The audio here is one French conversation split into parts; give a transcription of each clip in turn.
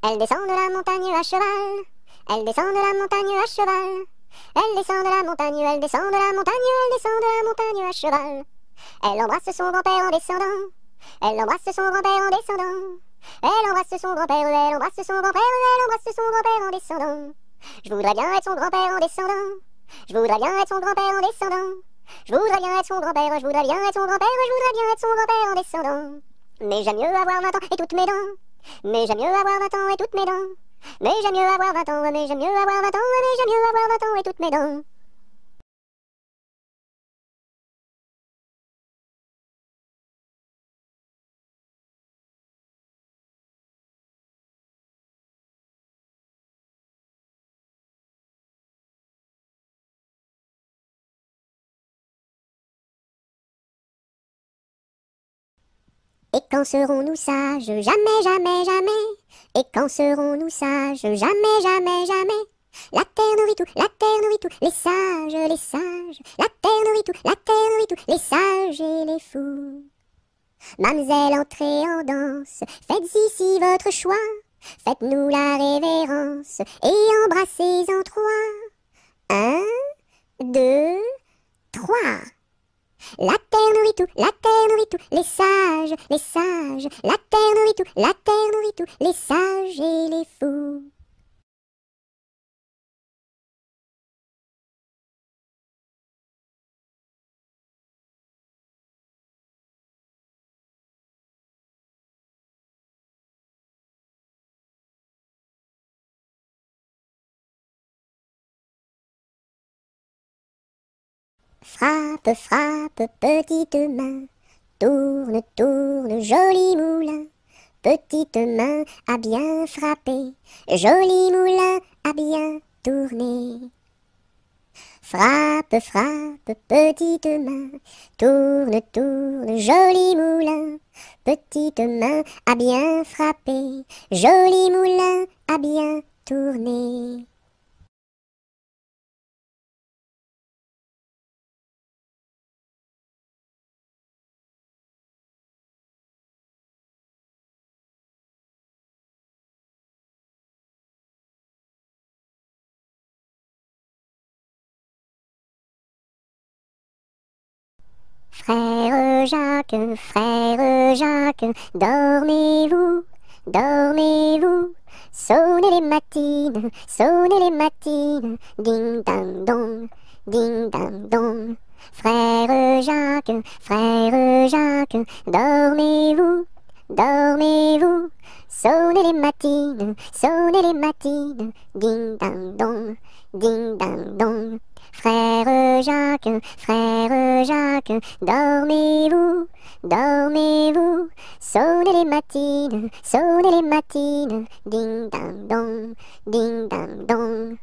Elle descend de la montagne à cheval. Elle descend de la montagne à cheval. Elle descend de la montagne, elle descend de la montagne, elle descend de la montagne à cheval. Elle embrasse son grand-père en descendant. Elle embrasse son grand-père en descendant. Elle embrasse son grand-père, elle embrasse son grand-père, elle embrasse son grand-père en descendant. Je voudrais bien être son grand-père en descendant. Je voudrais bien être son grand-père en descendant. Je voudrais bien être son grand-père, je voudrais bien être son grand-père, je voudrais bien être son grand-père en descendant. Mais j'aime mieux avoir 20 ans et toutes mes dents. Mais j'aime mieux avoir 20 ans et toutes mes dents. Mais j'aime mieux avoir 20 ans, mais j'aime mieux avoir 20 ans, mais j'aime mieux avoir 20 ans et toutes mes dents. Et quand serons-nous sages? Jamais, jamais, jamais. Et quand serons-nous sages? Jamais, jamais, jamais. La terre nourrit tout, la terre nourrit tout, les sages, les sages. La terre nourrit tout, la terre nourrit tout, les sages et les fous. Mademoiselle, entrez en danse, faites ici votre choix. Faites-nous la révérence et embrassez en 3. 1, 2, 3. La terre nourrit tout, la terre nourrit tout, les sages, les sages. La terre nourrit tout, la terre nourrit tout, les sages et les fous. Frappe, frappe, petite main, tourne, tourne, joli moulin. Petite main à bien frapper, joli moulin à bien tourner. Frappe, frappe, petite main, tourne, tourne, joli moulin. Petite main à bien frapper, joli moulin à bien tourner. Frère Jacques, dormez-vous, dormez-vous. Sonnez les matines, ding dang dong, ding dang dong. Frère Jacques, dormez-vous, dormez-vous. Sonnez les matines, ding dang dong, ding dang dong. Frère Jacques, dormez-vous, dormez-vous. Sonnez les matines, ding dang dong, ding dang dong.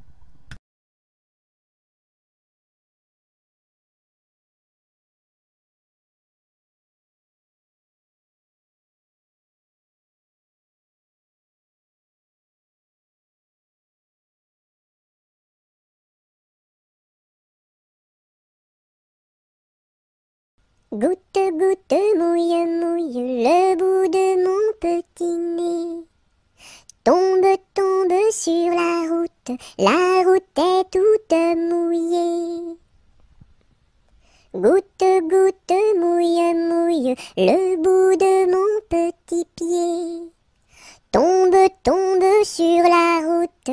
Goutte, goutte, mouille, mouille le bout de mon petit nez. Tombe, tombe sur la route est toute mouillée. Goutte, goutte, mouille, mouille le bout de mon petit pied. Tombe, tombe sur la route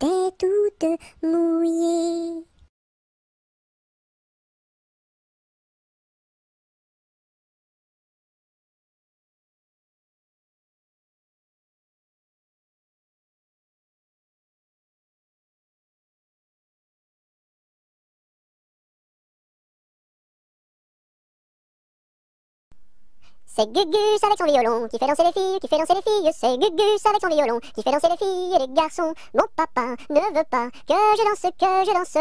est toute mouillée. C'est Gugus avec son violon qui fait danser les filles, C'est Gugus avec son violon qui fait danser les filles et les garçons. Mon papa ne veut pas que je danse,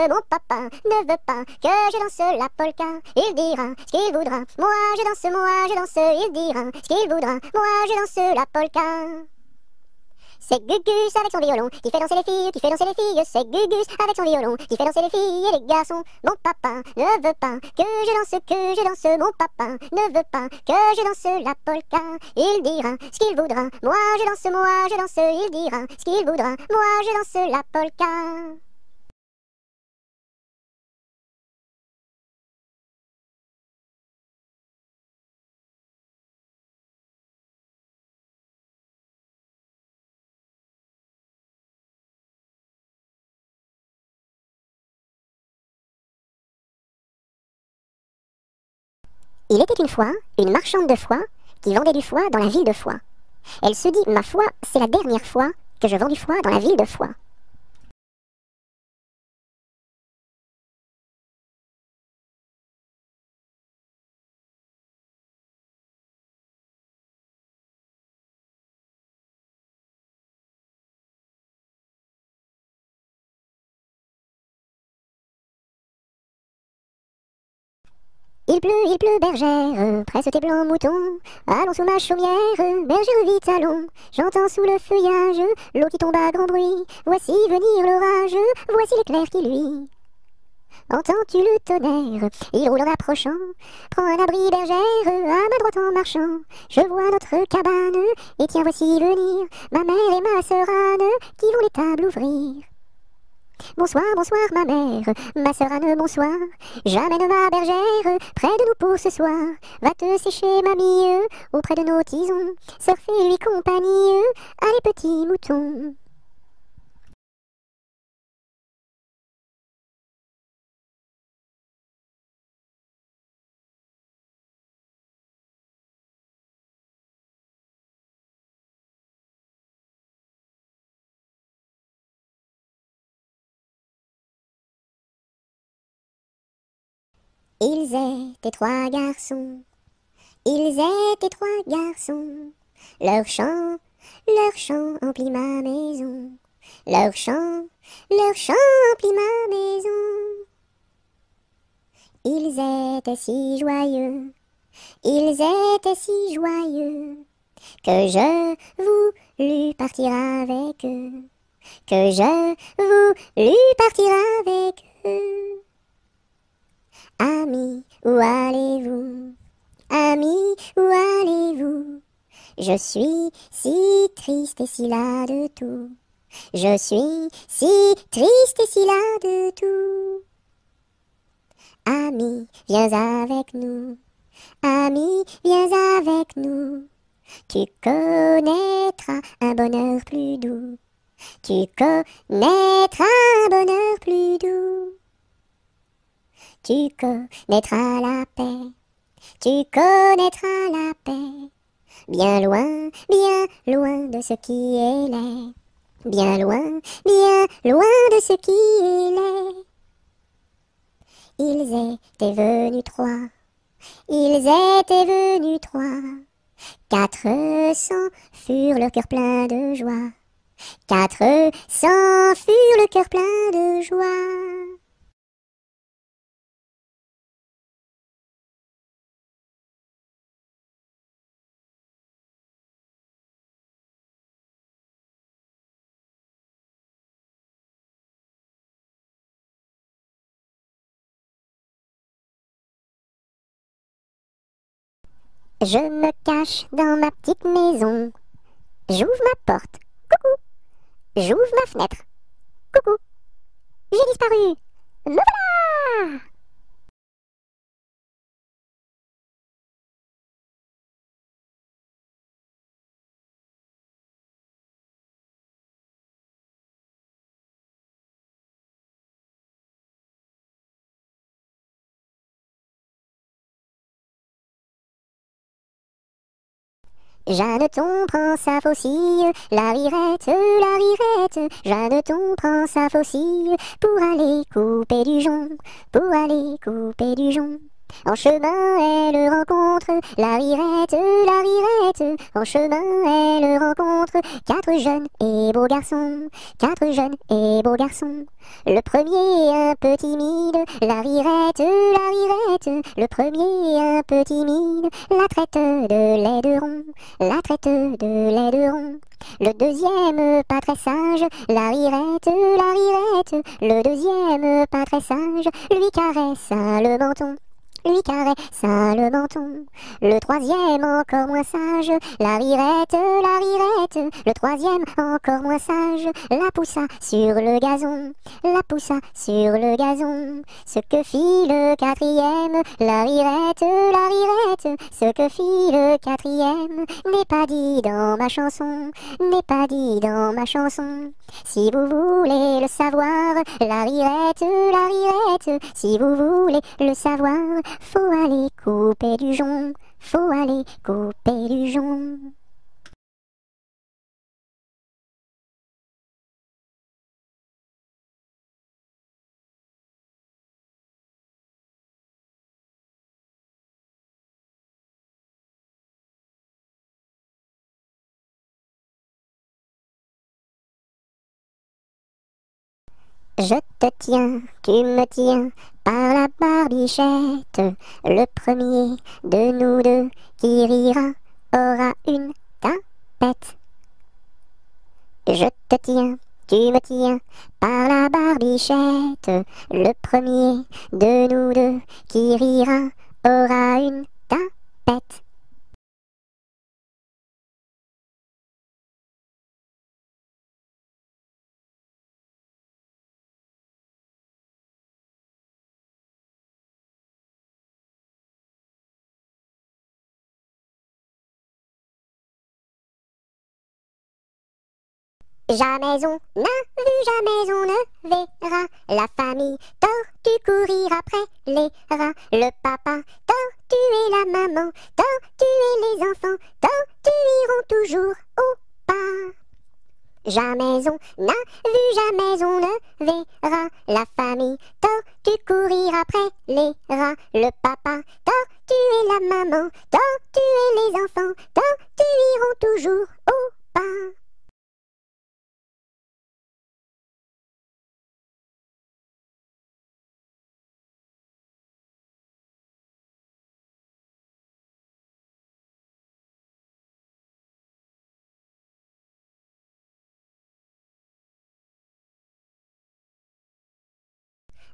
Mon papa ne veut pas que je danse la polka. Il dira ce qu'il voudra, moi je danse, il dira ce qu'il voudra, moi je danse la polka. C'est Gugus avec son violon qui fait danser les filles, qui fait danser les filles. C'est Gugus avec son violon qui fait danser les filles et les garçons. Mon papa ne veut pas que je danse. Mon papa ne veut pas que je danse la polka. Il dira ce qu'il voudra. Moi je danse. Il dira ce qu'il voudra. Moi je danse la polka. Il était une fois une marchande de foie qui vendait du foie dans la ville de Foix. Elle se dit, ma foi, c'est la dernière fois que je vends du foie dans la ville de Foix. Il pleut, bergère, presse tes blancs moutons. Allons sous ma chaumière, bergère vite allons. J'entends sous le feuillage l'eau qui tombe à grand bruit. Voici venir l'orage, voici l'éclair qui luit. Entends-tu le tonnerre? Il roule en approchant. Prends un abri, bergère, à ma droite en marchant. Je vois notre cabane, et tiens voici venir ma mère et ma sœur Anne, qui vont les tables ouvrir. Bonsoir, bonsoir ma sœur Anne, bonsoir. J'amène ma bergère près de nous pour ce soir. Va te sécher, mamie, auprès de nos tisons. Sœur fais-lui compagnie, allez petits moutons. Ils étaient trois garçons, ils étaient trois garçons. Leur chant emplit ma maison. Leur chant emplit ma maison. Ils étaient si joyeux, ils étaient si joyeux, que je voulus partir avec eux, que je voulus partir avec eux. Amis, où allez-vous? Amis, où allez-vous? Je suis si triste et si las de tout. Je suis si triste et si las de tout. Amis, viens avec nous. Amis, viens avec nous. Tu connaîtras un bonheur plus doux. Tu connaîtras un bonheur plus doux. Tu connaîtras la paix, tu connaîtras la paix, bien loin de ce qui est laid, bien loin de ce qui est laid. Ils étaient venus trois, ils étaient venus trois, 400 furent le cœur plein de joie, 400 furent le cœur plein de joie. Je me cache dans ma petite maison. J'ouvre ma porte. Coucou. J'ouvre ma fenêtre. Coucou. J'ai disparu. Me voilà! Jeanneton prend sa faucille, la rirette, Jeanneton prend sa faucille pour aller couper du jonc, pour aller couper du jonc. En chemin, elle rencontre la rirette. En chemin, elle rencontre quatre jeunes et beaux garçons, quatre jeunes et beaux garçons. Le premier un peu timide, la rirette. Le premier un peu timide, la traite de laideron, la traite de laideron. Le deuxième pas très sage, la rirette. Le deuxième pas très sage, lui caresse le menton, lui caresse le menton. Le troisième encore moins sage, la rirette. Le troisième encore moins sage, la poussa sur le gazon, la poussa sur le gazon. Ce que fit le quatrième, la rirette. Ce que fit le quatrième n'est pas dit dans ma chanson, n'est pas dit dans ma chanson. Si vous voulez le savoir, la rirette. Si vous voulez le savoir, faut aller couper du jonc, faut aller couper du jonc. Je te tiens, tu me tiens par la barbichette. Le premier de nous deux qui rira aura une tapette. Je te tiens, tu me tiens par la barbichette. Le premier de nous deux qui rira aura une tapette. Jamais on n'a vu, jamais on ne verra la famille tortue courir après les rats. Le papa tortue et la maman tortue et les enfants tortues iront toujours au pas. Jamais on n'a vu, jamais on ne verra la famille tortue courir après les rats. Le papa tortue et la maman tortue et les enfants tortues iront toujours au pas.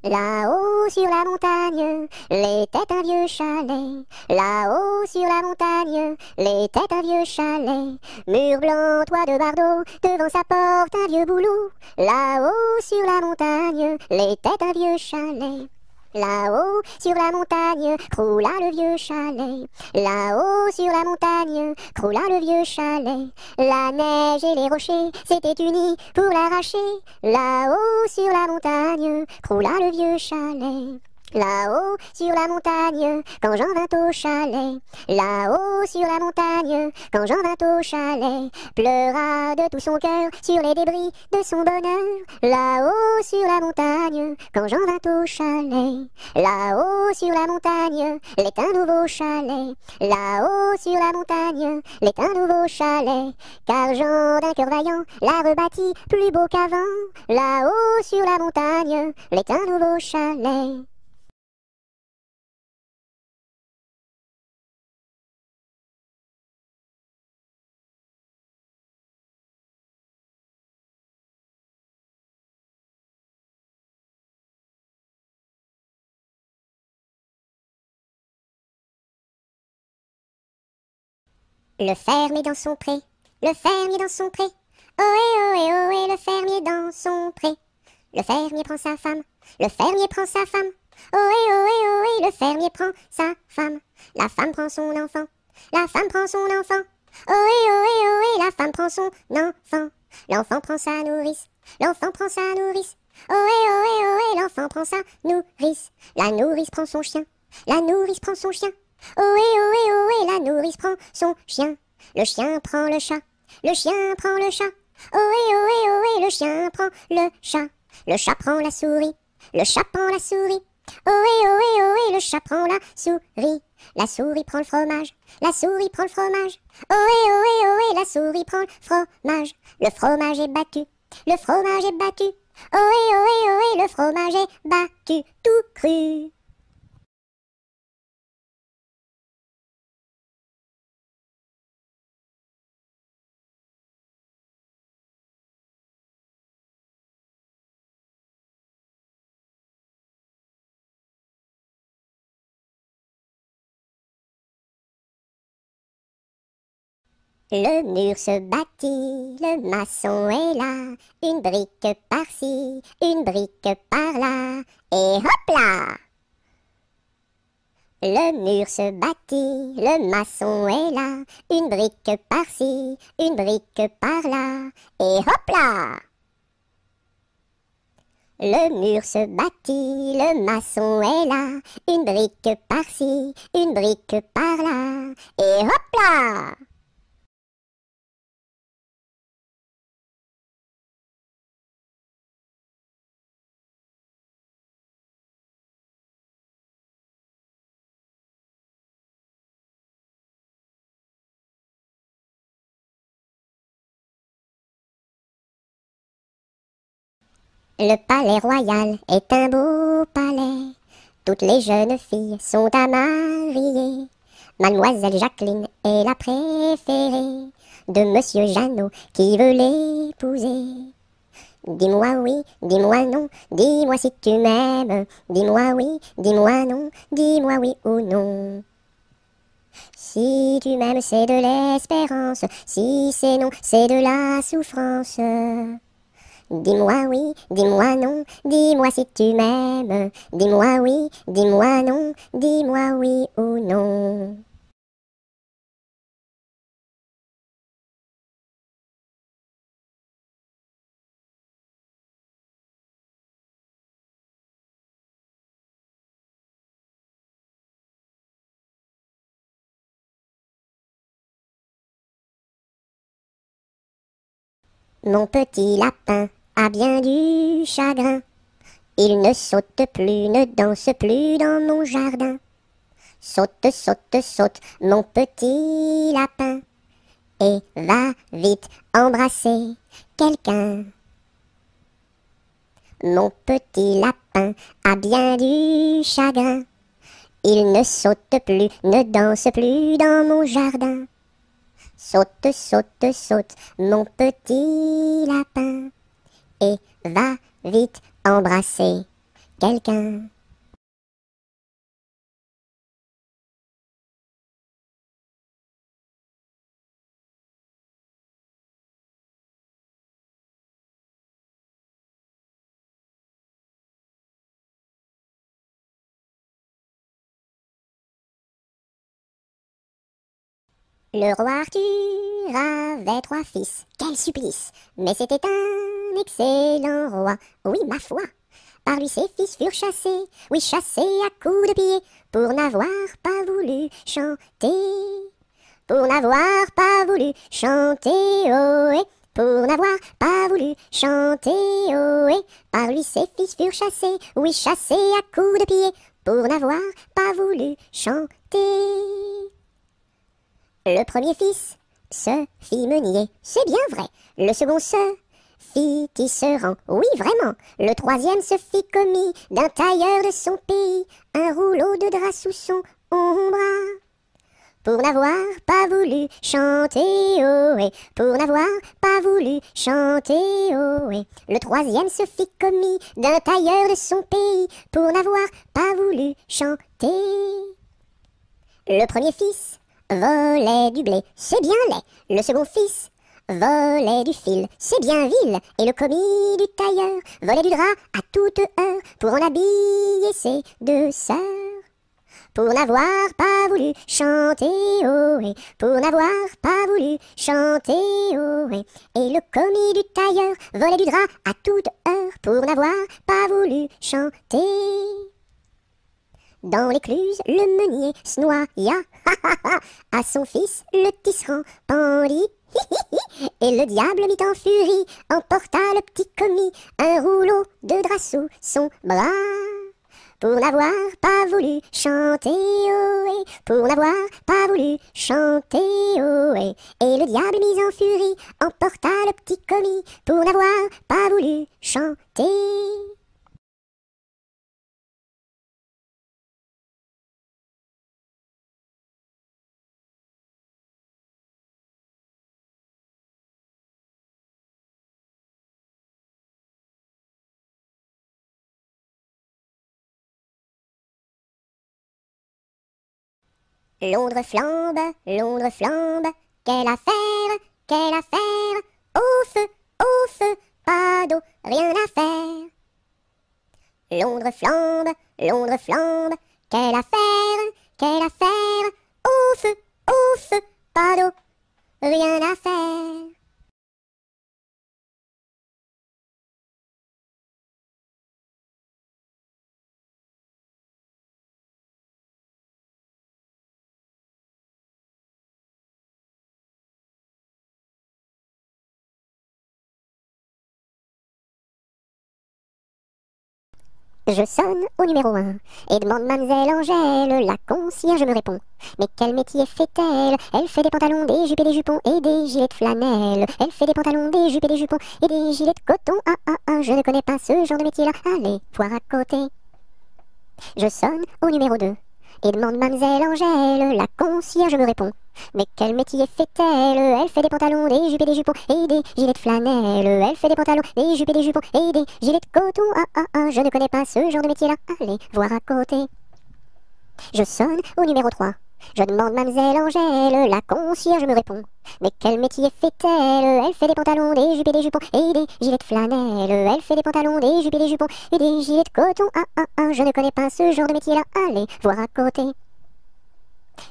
Là-haut sur la montagne, l'était un vieux chalet. Là-haut sur la montagne, l'était un vieux chalet. Mur blanc, toit de bardeaux, devant sa porte un vieux bouleau. Là-haut sur la montagne, l'était un vieux chalet. Là-haut sur la montagne, croula le vieux chalet. Là-haut sur la montagne, croula le vieux chalet. La neige et les rochers s'étaient unis pour l'arracher. Là-haut sur la montagne, croula le vieux chalet. Là-haut sur la montagne, quand j'en vins au chalet. Là-haut sur la montagne, quand j'en vins au chalet. Pleura de tout son cœur sur les débris de son bonheur. Là-haut sur la montagne, quand j'en vins au chalet. Là-haut sur la montagne, l'est un nouveau chalet. Là-haut sur la montagne, l'est un nouveau chalet. Car Jean d'un cœur vaillant l'a rebâti plus beau qu'avant. Là-haut sur la montagne, l'est un nouveau chalet. Le fermier dans son pré, le fermier dans son pré. Ohé, ohé, ohé, le fermier dans son pré. Le fermier prend sa femme, le fermier prend sa femme. Ohé, ohé, ohé, le fermier prend sa femme. La femme prend son enfant, la femme prend son enfant. Ohé, ohé, ohé, la femme prend son enfant. L'enfant prend sa nourrice, l'enfant prend sa nourrice. Ohé, ohé, ohé, l'enfant prend sa nourrice. La nourrice prend son chien, la nourrice prend son chien. Ohé, ohé, ohé, la nourrice prend son chien. Le chien prend le chat, le chien prend le chat. Ohé, ohé, ohé, le chien prend le chat. Le chat prend la souris, le chat prend la souris. Ohé, ohé, ohé, le chat prend la souris prend le fromage, la souris prend le fromage. Ohé, ohé, ohé, la souris prend le fromage est battu, le fromage est battu. Ohé, ohé, ohé, le fromage est battu, tout cru. Le mur se bâtit, le maçon est là, une brique par-ci, une brique par-là, et hop là! Le mur se bâtit, le maçon est là, une brique par-ci, une brique par-là, et hop là! Le mur se bâtit, le maçon est là, une brique par-ci, une brique par-là, et hop là! Le palais royal est un beau palais. Toutes les jeunes filles sont à marier. Mademoiselle Jacqueline est la préférée de Monsieur Jeannot qui veut l'épouser. Dis-moi oui, dis-moi non, dis-moi si tu m'aimes. Dis-moi oui, dis-moi non, dis-moi oui ou non. Si tu m'aimes, c'est de l'espérance. Si c'est non, c'est de la souffrance. Dis-moi oui, dis-moi non, dis-moi si tu m'aimes. Dis-moi oui, dis-moi non, dis-moi oui ou non. Mon petit lapin a bien du chagrin. Il ne saute plus, ne danse plus dans mon jardin. Saute, saute, saute, mon petit lapin, et va vite embrasser quelqu'un. Mon petit lapin a bien du chagrin. Il ne saute plus, ne danse plus dans mon jardin. Saute, saute, saute, mon petit lapin, et va vite embrasser quelqu'un. Le roi Arthur avait 3 fils, quel supplice! Mais c'était un excellent roi, oui ma foi. Par lui ses fils furent chassés, oui chassés à coups de pied, pour n'avoir pas voulu chanter. Pour n'avoir pas voulu chanter, ohé, pour n'avoir pas voulu chanter, ohé. Par lui ses fils furent chassés, oui chassés à coups de pied, pour n'avoir pas voulu chanter. Le premier fils se fit meunier, c'est bien vrai. Le second se fit tisserand, oui vraiment. Le troisième se fit commis d'un tailleur de son pays, un rouleau de drap sous son bras. Pour n'avoir pas voulu chanter, ohé, pour n'avoir pas voulu chanter, ohé. Le troisième se fit commis d'un tailleur de son pays, pour n'avoir pas voulu chanter. Le premier fils volait du blé, c'est bien laid. Le second fils volait du fil, c'est bien vil. Et le commis du tailleur volait du drap à toute heure pour en habiller ses 2 sœurs. Pour n'avoir pas voulu chanter, ohé, pour n'avoir pas voulu chanter, ohé. Et le commis du tailleur volait du drap à toute heure pour n'avoir pas voulu chanter. Dans l'écluse, le meunier se noya, à son fils le tisserand pendit, et le diable mit en furie, emporta le petit commis, un rouleau de drap sous son bras. pour n'avoir pas voulu chanter ohé, pour n'avoir pas voulu chanter ohé. Et le diable mis en furie emporta le petit commis pour n'avoir pas voulu chanter. Londres flambe, quelle affaire, au feu, pas d'eau, rien à faire. Londres flambe, quelle affaire, au feu, pas d'eau, rien à faire. Je sonne au numéro 1 et demande mademoiselle Angèle, la concierge me répond. Mais quel métier fait-elle? Elle fait des pantalons, des jupes et des jupons et des gilets de flanelle. Elle fait des pantalons, des jupes et des jupons et des gilets de coton. Je ne connais pas ce genre de métier-là. Allez, voir à côté. Je sonne au numéro 2 et demande mademoiselle Angèle, la concierge me répond. Mais quel métier fait-elle? Elle fait des pantalons, des jupes et des jupons et des gilets de flanelle. Elle fait des pantalons, des jupes et des jupons et des gilets de coton. Je ne connais pas ce genre de métier-là. Allez, voir à côté. Je sonne au numéro 3. Je demande mademoiselle Angèle, la concierge me répond. Mais quel métier fait-elle? Elle fait des pantalons, des jupes et des jupons et des gilets de flanelle. Elle fait des pantalons, des jupes et des jupons et des gilets de coton. Je ne connais pas ce genre de métier-là. Allez, voir à côté.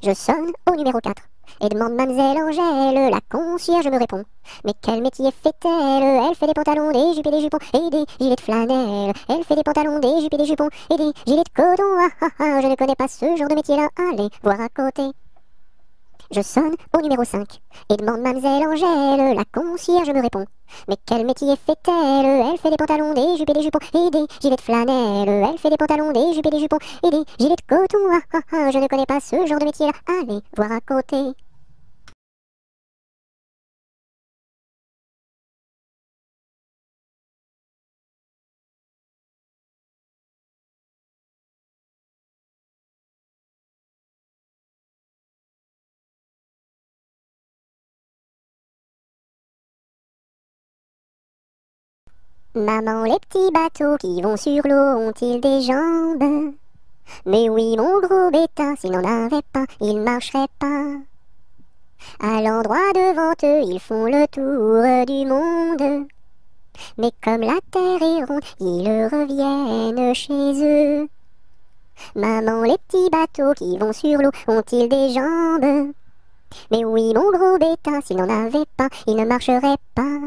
Je sonne au numéro 4 et demande mademoiselle Angèle, la concierge me répond. Mais quel métier fait-elle? Elle fait des pantalons, des jupes et des jupons et des gilets de flanelle. Elle fait des pantalons, des jupes et des jupons et des gilets de coton. Je ne connais pas ce genre de métier-là. Allez, voir à côté. Je sonne au numéro 5 et demande mademoiselle Angèle, la concierge me répond. Mais quel métier fait-elle? Elle fait des pantalons, des jupes et des jupons et des gilets de flanelle. Elle fait des pantalons, des jupes et des jupons et des gilets de coton. Je ne connais pas ce genre de métier-là. Allez, voir à côté. Maman, les petits bateaux qui vont sur l'eau ont-ils des jambes? Mais oui, mon gros bétain, s'il n'en avait pas, il marcherait pas. À l'endroit devant eux, ils font le tour du monde. Mais comme la terre est ronde, ils reviennent chez eux. Maman, les petits bateaux qui vont sur l'eau ont-ils des jambes? Mais oui, mon gros bétain, s'il n'en avait pas, il ne marcherait pas.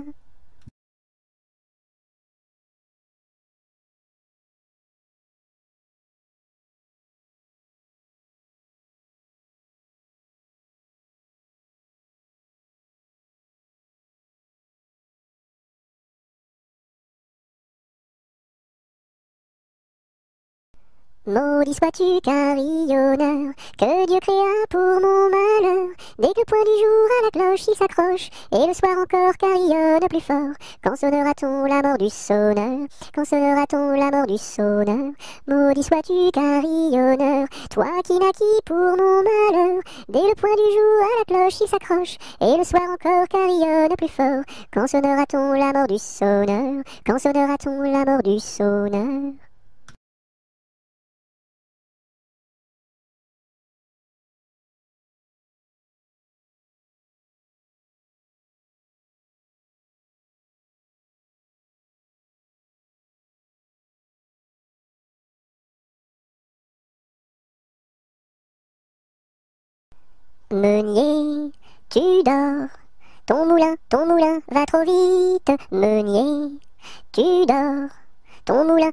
Maudit sois-tu carillonneur, que Dieu créa pour mon malheur. Dès que le point du jour à la cloche il s'accroche, et le soir encore carillonne plus fort. Quand sonnera-t-on la mort du sonneur? Quand sonnera-t-on la mort du sonneur? Maudit sois-tu carillonneur, toi qui naquis pour mon malheur. Dès le point du jour à la cloche il s'accroche, et le soir encore carillonne plus fort. Quand sonnera-t-on la mort du sonneur? Quand sonnera-t-on la mort du sonneur? Meunier, tu dors, ton moulin va trop vite. Meunier, tu dors, ton moulin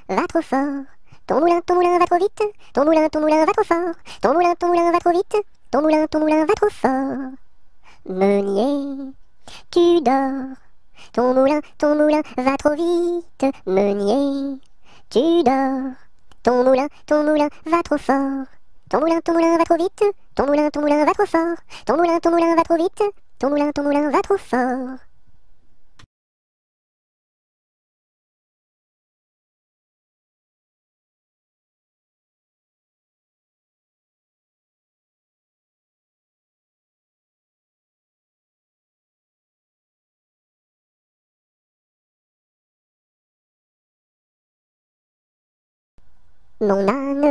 va trop fort. Ton moulin va trop vite. Ton moulin va trop fort. Ton moulin va trop vite. Ton moulin va trop fort. Meunier, tu dors, ton moulin va trop vite. Meunier, tu dors, ton moulin va trop fort. Ton moulin va trop vite. Ton moulin va trop fort. Ton moulin va trop vite. Ton moulin va trop fort. Mon âne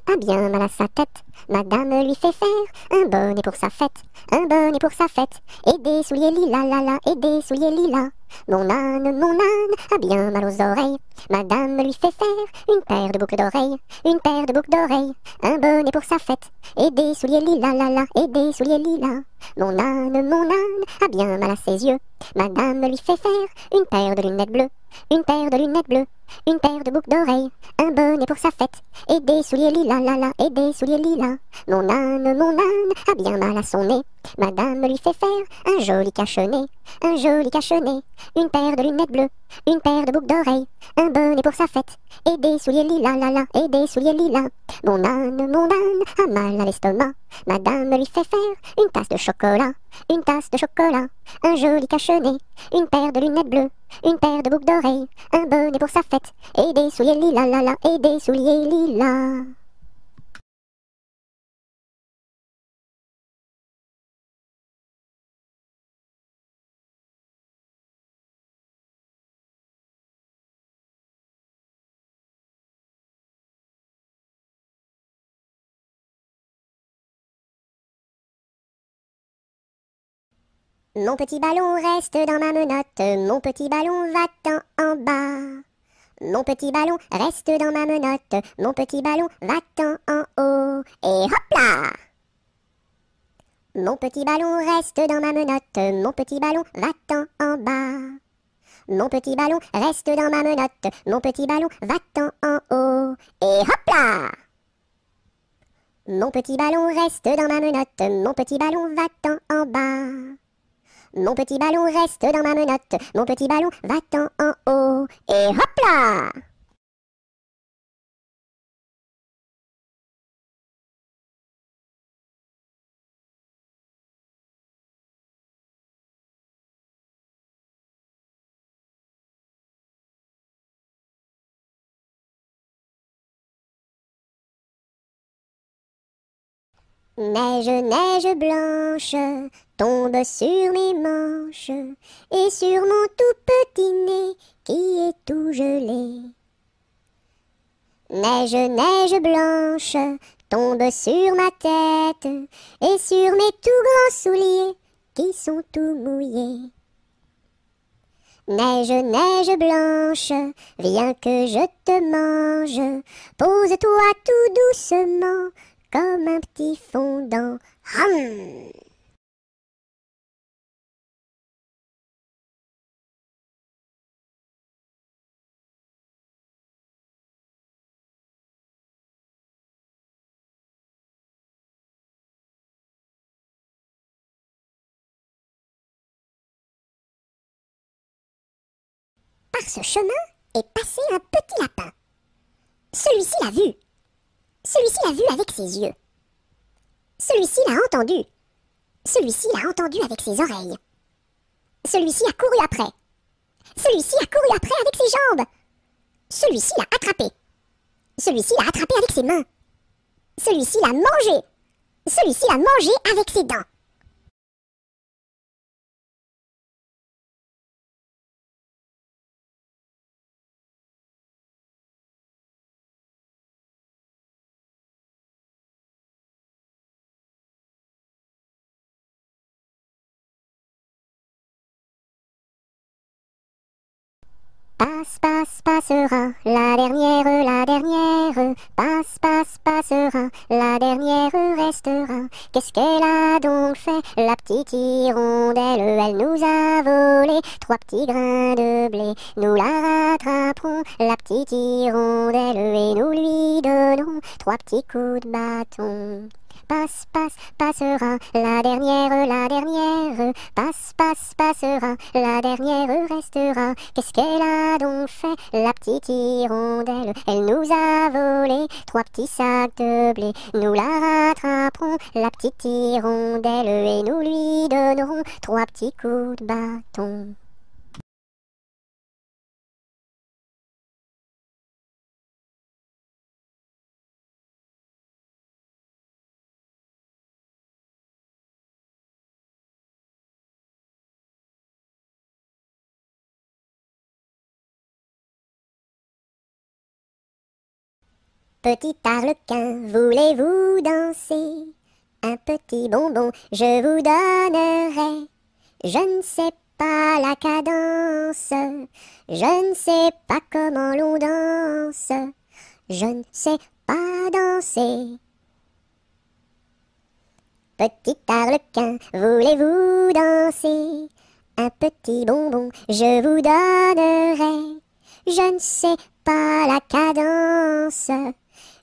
a bien mal à sa tête. Madame lui fait faire un bonnet pour sa fête, un bonnet pour sa fête, et des souliers lilas, la la, et des souliers lilas. Mon âne a bien mal aux oreilles. Madame lui fait faire une paire de boucles d'oreilles, une paire de boucles d'oreilles, un bonnet pour sa fête, et des souliers lilas, la la, et des souliers lilas. Mon âne a bien mal à ses yeux. Madame lui fait faire une paire de lunettes bleues, une paire de lunettes bleues, une paire de boucles d'oreilles, un bonnet pour sa fête, et des souliers lilas, la la, et des souliers lilas. Mon âne a bien mal à son nez. Madame lui fait faire un joli cache-nez, un joli cache-nez, une paire de lunettes bleues, une paire de boucles d'oreilles, un bonnet pour sa fête, et des souliers lilas, la la, et des souliers lilas. Mon âne a mal à l'estomac. Madame lui fait faire une tasse de chocolat, une tasse de chocolat, un joli cache-nez, une paire de lunettes bleues, une paire de boucles d'oreilles, un bonnet pour sa fête, et des souliers lilas, la la, et des souliers lilas. Mon petit ballon reste dans ma menotte, mon petit ballon va-t'en en bas. Mon petit ballon reste dans ma menotte, mon petit ballon va-t'en en haut. Et hop là! Mon petit ballon reste dans ma menotte, mon petit ballon va-t'en en bas. Mon petit ballon reste dans ma menotte, mon petit ballon va-t'en en haut. Et hop là! Mon petit ballon reste dans ma menotte, mon petit ballon va-t'en en bas. Mon petit ballon reste dans ma menotte, mon petit ballon va-t'en en haut. Et hop là! Neige, neige blanche, tombe sur mes manches et sur mon tout petit nez qui est tout gelé. Neige, neige blanche, tombe sur ma tête et sur mes tout grands souliers qui sont tout mouillés. Neige, neige blanche, viens que je te mange, pose-toi tout doucement comme un petit fondant. Hum. Par ce chemin est passé un petit lapin. Celui-ci l'a vu. Celui-ci l'a vu avec ses yeux. Celui-ci l'a entendu. Celui-ci l'a entendu avec ses oreilles. Celui-ci a couru après. Celui-ci a couru après avec ses jambes. Celui-ci l'a attrapé. Celui-ci l'a attrapé avec ses mains. Celui-ci l'a mangé. Celui-ci l'a mangé avec ses dents. Passe, passe, passera, la dernière, passe, passe, passera, la dernière restera. Qu'est-ce qu'elle a donc fait, la petite hirondelle? Elle nous a volé 3 petits grains de blé. Nous la rattraperons, la petite hirondelle, et nous lui donnerons 3 petits coups de bâton. passe, passe, passera, la dernière, passe, passe, passera, la dernière restera. Qu'est-ce qu'elle a donc fait, la petite hirondelle? Elle nous a volé 3 petits sacs de blé. Nous la rattraperons, la petite hirondelle, et nous lui donnerons 3 petits coups de bâton. Petit arlequin, voulez-vous danser? Un petit bonbon, je vous donnerai. Je ne sais pas la cadence, je ne sais pas comment l'on danse, je ne sais pas danser. Petit arlequin, voulez-vous danser? Un petit bonbon, je vous donnerai. Je ne sais pas la cadence,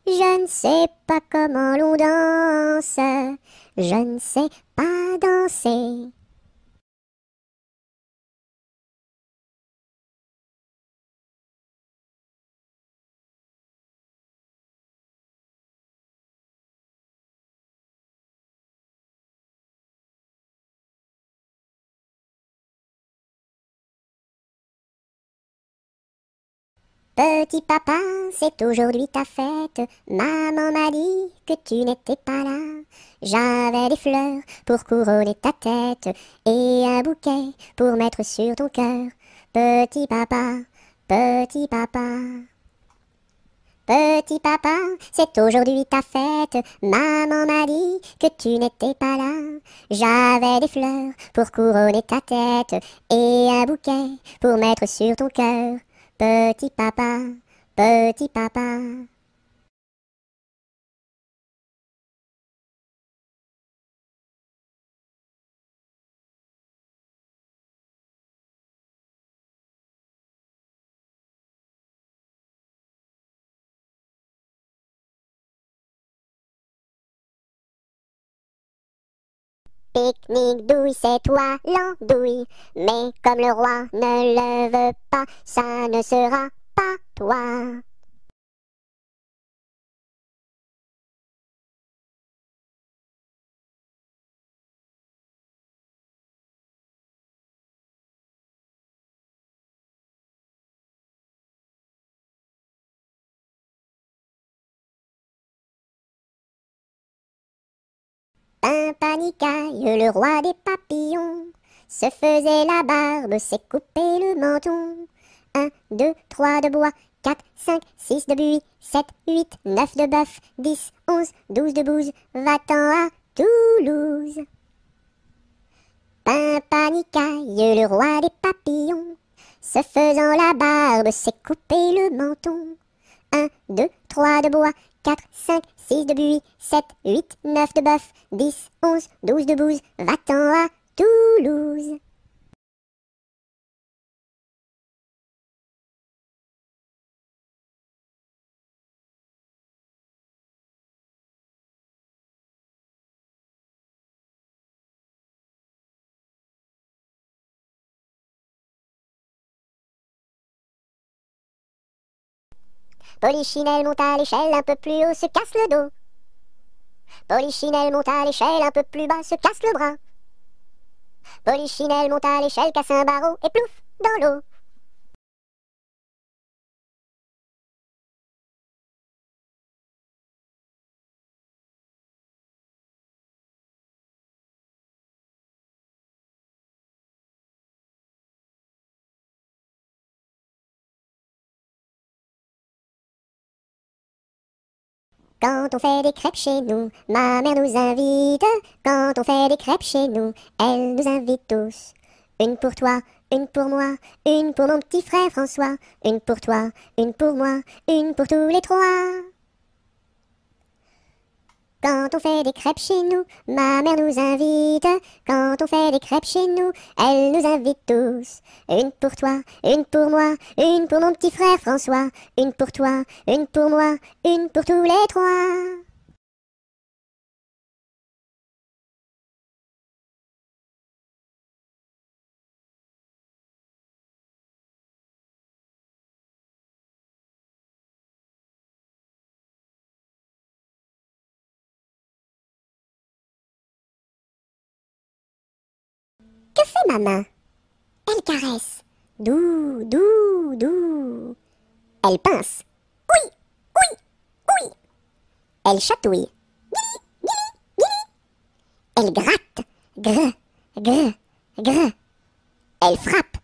je ne sais pas comment l'on danse, je ne sais pas danser. Petit papa, c'est aujourd'hui ta fête. Maman m'a dit que tu n'étais pas là. J'avais des fleurs pour couronner ta tête et un bouquet pour mettre sur ton cœur. Petit papa, petit papa. Petit papa, c'est aujourd'hui ta fête. Maman m'a dit que tu n'étais pas là. J'avais des fleurs pour couronner ta tête et un bouquet pour mettre sur ton cœur. Petit papa, petit papa. Pique-nique douille, c'est toi l'andouille, mais comme le roi ne le veut pas, ça ne sera pas toi. Pimpanicaille, le roi des papillons, se faisait la barbe, s'est coupé le menton. 1, 2, 3 de bois, 4, 5, 6 de buis, 7, 8, 9 de bœuf, 10, 11, 12 de bouse, va-t'en à Toulouse. Pimpanicaille, le roi des papillons, se faisant la barbe, s'est coupé le menton. 1, 2, 3 de bois, 4, 5, 6 de buis, 7, 8, 9 de bœuf, 10, 11, 12 de bouse, va-t'en à Toulouse. Polichinelle monte à l'échelle, un peu plus haut, se casse le dos. Polichinelle monte à l'échelle, un peu plus bas, se casse le bras. Polichinelle monte à l'échelle, casse un barreau et plouf, dans l'eau. Quand on fait des crêpes chez nous, ma mère nous invite. Quand on fait des crêpes chez nous, elle nous invite tous. Une pour toi, une pour moi, une pour mon petit frère François. Une pour toi, une pour moi, une pour tous les trois. Quand on fait des crêpes chez nous, ma mère nous invite. Quand on fait des crêpes chez nous, elle nous invite tous. Une pour toi, une pour moi, une pour mon petit frère François. Une pour toi, une pour moi, une pour tous les trois. Que fait ma main? Elle caresse. Doux, doux, doux. Elle pince. Oui, oui, oui. Elle chatouille. Guili, guili, guili. Elle gratte. Grr, grr, grr. Elle frappe.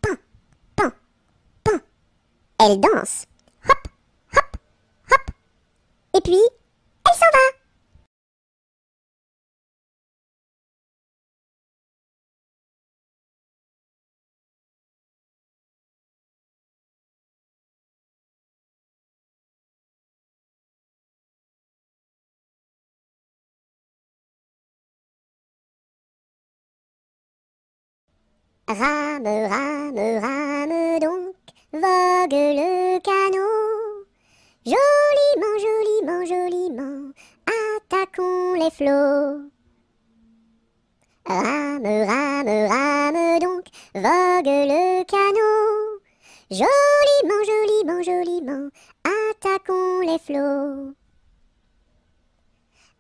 Pan, pan, pan. Elle danse. Hop, hop, hop. Et puis, elle s'en va. Rame, rame, rame donc, vogue le canot. Joliment, joliment, joliment, attaquons les flots. Rame, rame, rame donc, vogue le canot. Joliment, joliment, joliment, attaquons les flots.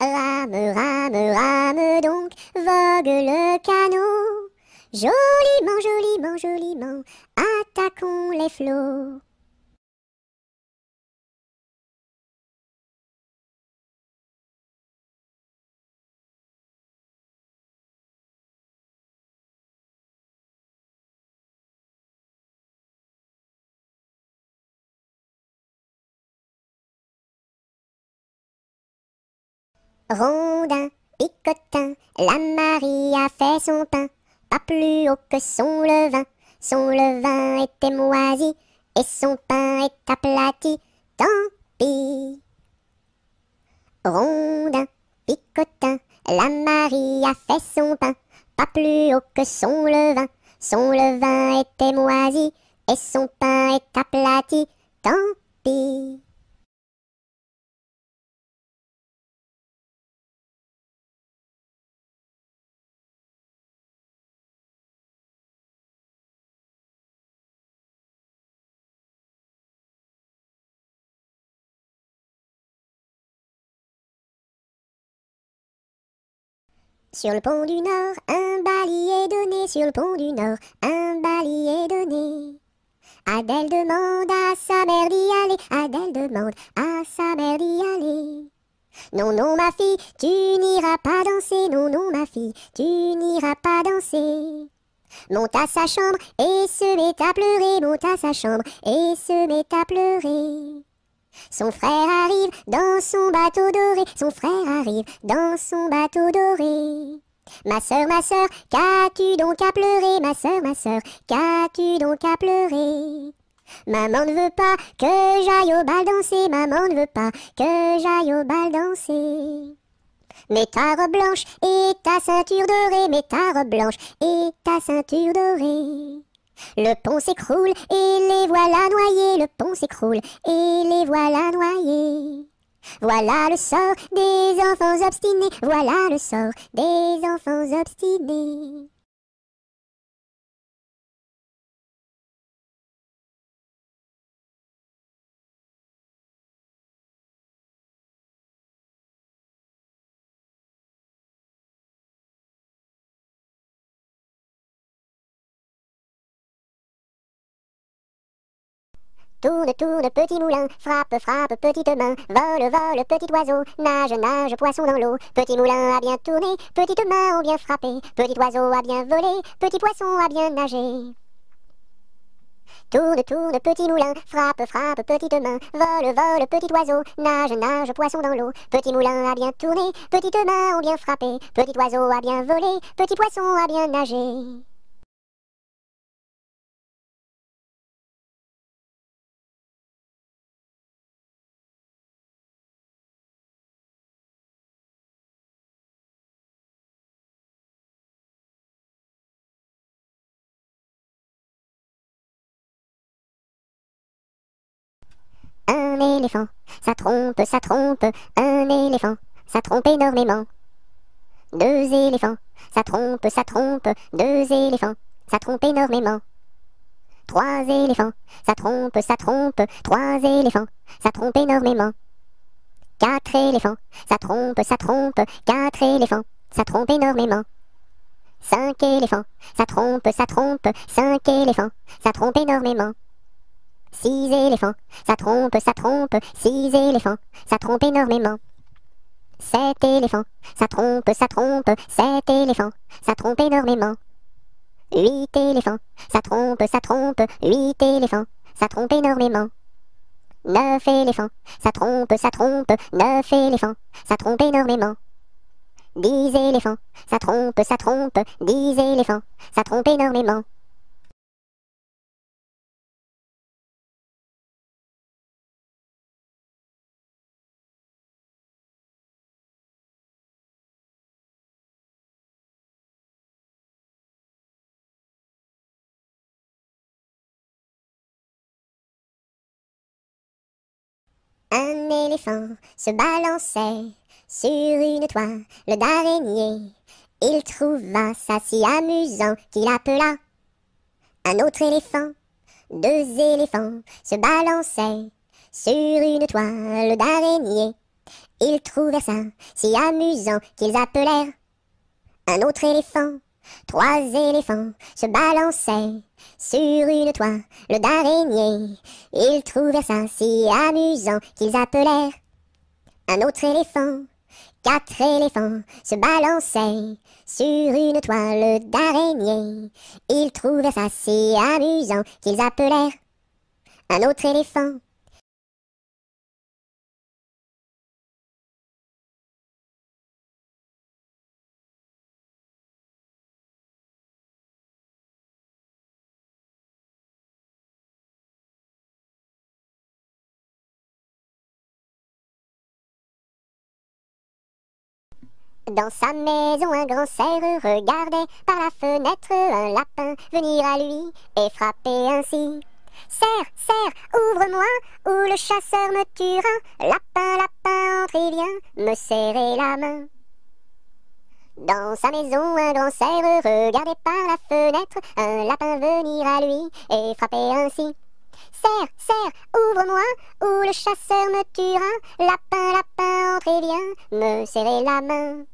Rame, rame, rame donc, vogue le canot. Joliment, joliment, joliment, attaquons les flots. Rondin, picotin, la Marie a fait son pain, pas plus haut que son levain était moisi, et son pain est aplati, tant pis. Rondin, picotin, la Marie a fait son pain, pas plus haut que son levain était moisi, et son pain est aplati, tant pis. Sur le pont du Nord, un bailli est donné, sur le pont du Nord, un bailli est donné. Adèle demande à sa mère d'y aller, Adèle demande à sa mère d'y aller. Non, non, ma fille, tu n'iras pas danser, non, non, ma fille, tu n'iras pas danser. Monte à sa chambre et se met à pleurer, monte à sa chambre et se met à pleurer. Son frère arrive dans son bateau doré, son frère arrive dans son bateau doré. Ma sœur, qu'as-tu donc à pleurer, ma sœur, qu'as-tu donc à pleurer? Maman ne veut pas que j'aille au bal danser, maman ne veut pas que j'aille au bal danser. Mets ta robe blanche et ta ceinture dorée, mets ta robe blanche et ta ceinture dorée. Le pont s'écroule et les voilà noyés, le pont s'écroule et les voilà noyés. Voilà le sort des enfants obstinés, voilà le sort des enfants obstinés. Tourne, tourne, petit moulin, frappe, frappe, petite main, vole, vole, petit oiseau, nage, nage, poisson dans l'eau. Petit moulin a bien tourné, petites mains ont bien frappé, petit oiseau a bien volé, petit poisson a bien nagé. Tourne, tourne, petit moulin, frappe, frappe, petite main, vole, vole, petit oiseau, nage, nage, poisson dans l'eau. Petit moulin a bien tourné, petites mains ont bien frappé, petit oiseau a bien volé, petit poisson a bien nagé. Un éléphant, ça trompe, un éléphant, ça trompe énormément. Deux éléphants, ça trompe, deux éléphants, ça trompe énormément. Trois éléphants, ça trompe, trois éléphants, ça trompe énormément. Quatre éléphants, ça trompe, quatre éléphants, ça trompe énormément. 5 éléphants, ça trompe, 5 éléphants, ça trompe énormément. 6 éléphants, ça trompe, 6 éléphants, ça trompe énormément. 7 éléphants, ça trompe, 7 éléphants, ça trompe énormément. 8 éléphants, ça trompe, 8 éléphants, ça trompe énormément. 9 éléphants, ça trompe, 9 éléphants, ça trompe énormément. 10 éléphants, ça trompe, 10 éléphants, ça trompe énormément. Un éléphant se balançait sur une toile d'araignée. Il trouva ça si amusant qu'il appela un autre éléphant. 2 éléphants se balançaient sur une toile d'araignée. Ils trouvèrent ça si amusant qu'ils appelèrent un autre éléphant. 3 éléphants se balançaient sur une toile d'araignée. Ils trouvèrent ça si amusant qu'ils appelèrent un autre éléphant. 4 éléphants se balançaient sur une toile d'araignée. Ils trouvèrent ça si amusant qu'ils appelèrent un autre éléphant. Dans sa maison, un grand cerf regardait par la fenêtre un lapin venir à lui et frapper ainsi. Cerf, cerf, ouvre-moi, ou le chasseur me tuera. Lapin, lapin, entre et viens me serrer la main. Dans sa maison, un grand cerf regardait par la fenêtre un lapin venir à lui et frapper ainsi. Cerf, cerf, ouvre-moi, ou le chasseur me tuera. Lapin, lapin, entre et viens me serrer la main.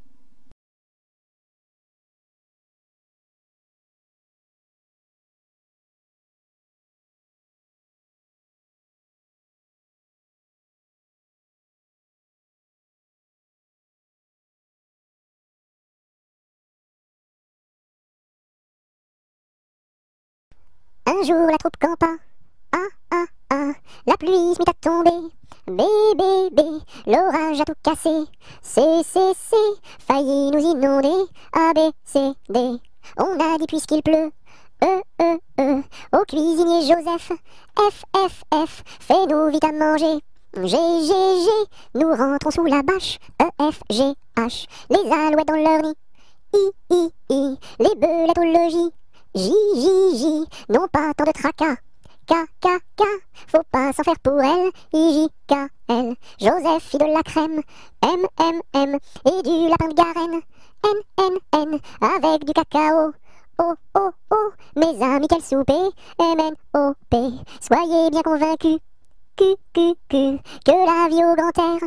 Un jour la troupe campa, ah ah ah, la pluie se mit à tomber. Bé, bé, bé, l'orage a tout cassé. C, failli nous inonder. A, B, C, D, on a dit puisqu'il pleut. E, au cuisinier Joseph. F, fais-nous vite à manger. G, nous rentrons sous la bâche. E, F, G, H, les alouettes dans leur nid. I, les belettes au logis. J, non pas tant de tracas. K, faut pas s'en faire pour elle. I, J, K, L, Joseph fit de la crème. M, et du lapin de Garenne. N, avec du cacao. O, mes amis, quel souper. M-N-O-P, soyez bien convaincus. Q, que la vie au grand air.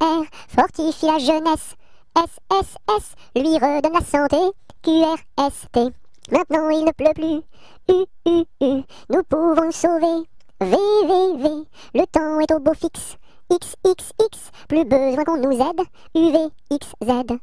R, fortifie la jeunesse. S, lui redonne la santé. Q-R-S-T, maintenant il ne pleut plus. U, nous pouvons nous sauver. V, le temps est au beau fixe. X, plus besoin qu'on nous aide. U, V, X, Z.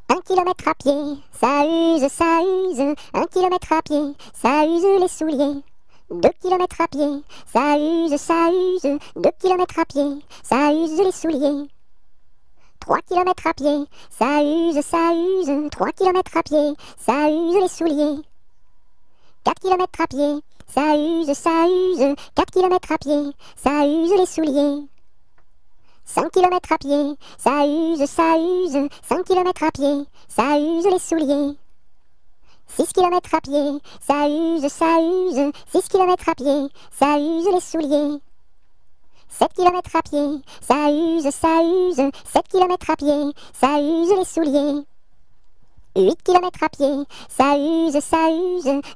Un kilomètre à pied, ça use. 1 kilomètre à pied, ça use les souliers. 2 kilomètres à pied, ça use. 2 kilomètres à pied, ça use les souliers. 3 kilomètres à pied, ça use. 3 kilomètres à pied, ça use les souliers. 4 kilomètres à pied, ça use. 4 kilomètres à pied, ça use les souliers. 5 kilomètres à pied, ça use. 5 kilomètres à pied, ça use les souliers. 6 kilomètres à pied, ça use. 6 kilomètres à pied, ça use les souliers. 7 kilomètres à pied, ça use, 7 kilomètres à pied, ça use les souliers. 8 kilomètres à pied, ça use,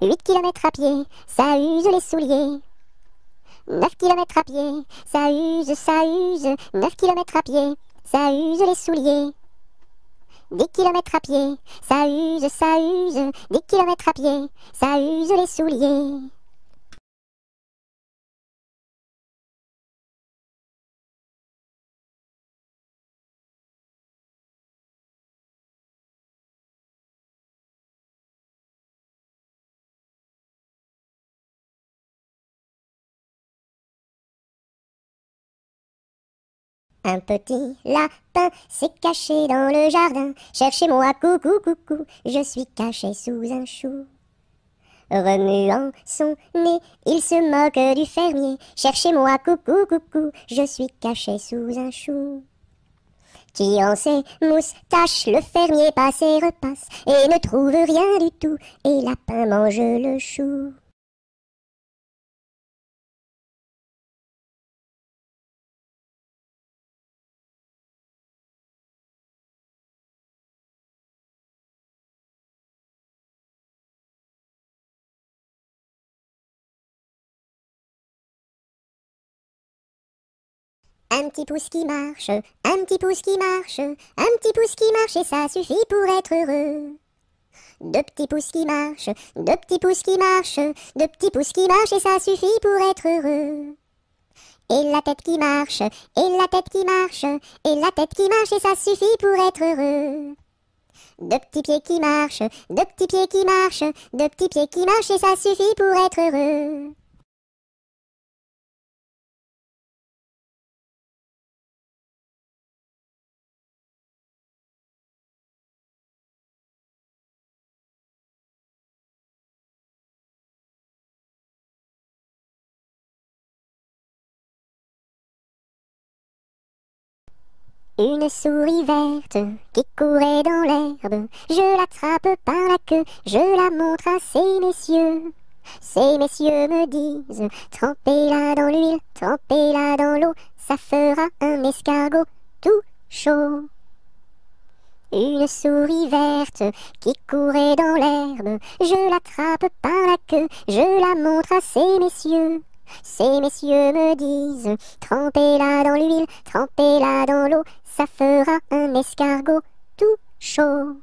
8 kilomètres à pied, ça use les souliers. 9 kilomètres à pied, ça use, 9 kilomètres à pied, ça use les souliers. 10 kilomètres à pied, ça use, 10 kilomètres à pied, ça use les souliers. Un petit lapin s'est caché dans le jardin. Cherchez-moi, coucou, coucou, je suis caché sous un chou. Remuant son nez, il se moque du fermier. Cherchez-moi, coucou, coucou, je suis caché sous un chou. Tirant ses moustaches, le fermier passe et repasse et ne trouve rien du tout, et lapin mange le chou. Un petit pouce qui marche, un petit pouce qui marche, un petit pouce qui marche et ça suffit pour être heureux. Deux petits pouces qui marchent, deux petits pouces qui marchent, deux petits pouces qui marchent et ça suffit pour être heureux. Et la tête qui marche, et la tête qui marche, et la tête qui marche et ça suffit pour être heureux. Deux petits pieds qui marchent, deux petits pieds qui marchent, deux petits pieds qui marchent et ça suffit pour être heureux. Une souris verte qui courait dans l'herbe, je l'attrape par la queue, je la montre à ces messieurs. Ces messieurs me disent, trempez-la dans l'huile, trempez-la dans l'eau, ça fera un escargot tout chaud. Une souris verte qui courait dans l'herbe, je l'attrape par la queue, je la montre à ces messieurs. Ces messieurs me disent, trempez-la dans l'huile, trempez-la dans l'eau, ça fera un escargot tout chaud.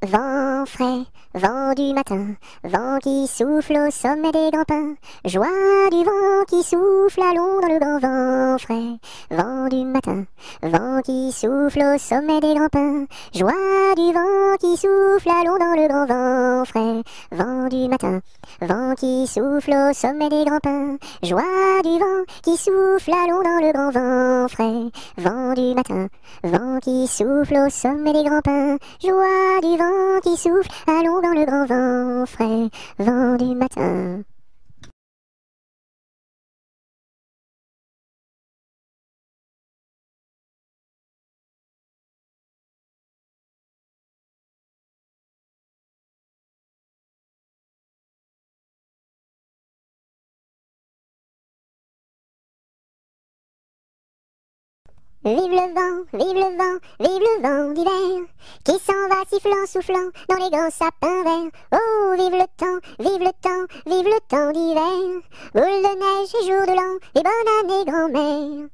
Vent frais, vent du matin, vent qui souffle au sommet des grands pins, joie du vent qui souffle, allons dans le grand vent frais. Vent du matin, vent qui souffle au sommet des grands pins, joie du vent qui souffle, allons dans le grand vent frais. Vent du matin, vent qui souffle au sommet des grands pins, joie du vent qui souffle, allons dans le grand vent frais. Vent du matin, vent qui souffle au sommet des grands pins, joie du vent qui souffle, allons dans le grand vent frais, vent du matin. Vive le vent, vive le vent, vive le vent d'hiver, qui s'en va sifflant, soufflant dans les grands sapins verts. Oh, vive le temps, vive le temps, vive le temps d'hiver, boule de neige et jour de l'an, et bonne année grand-mère.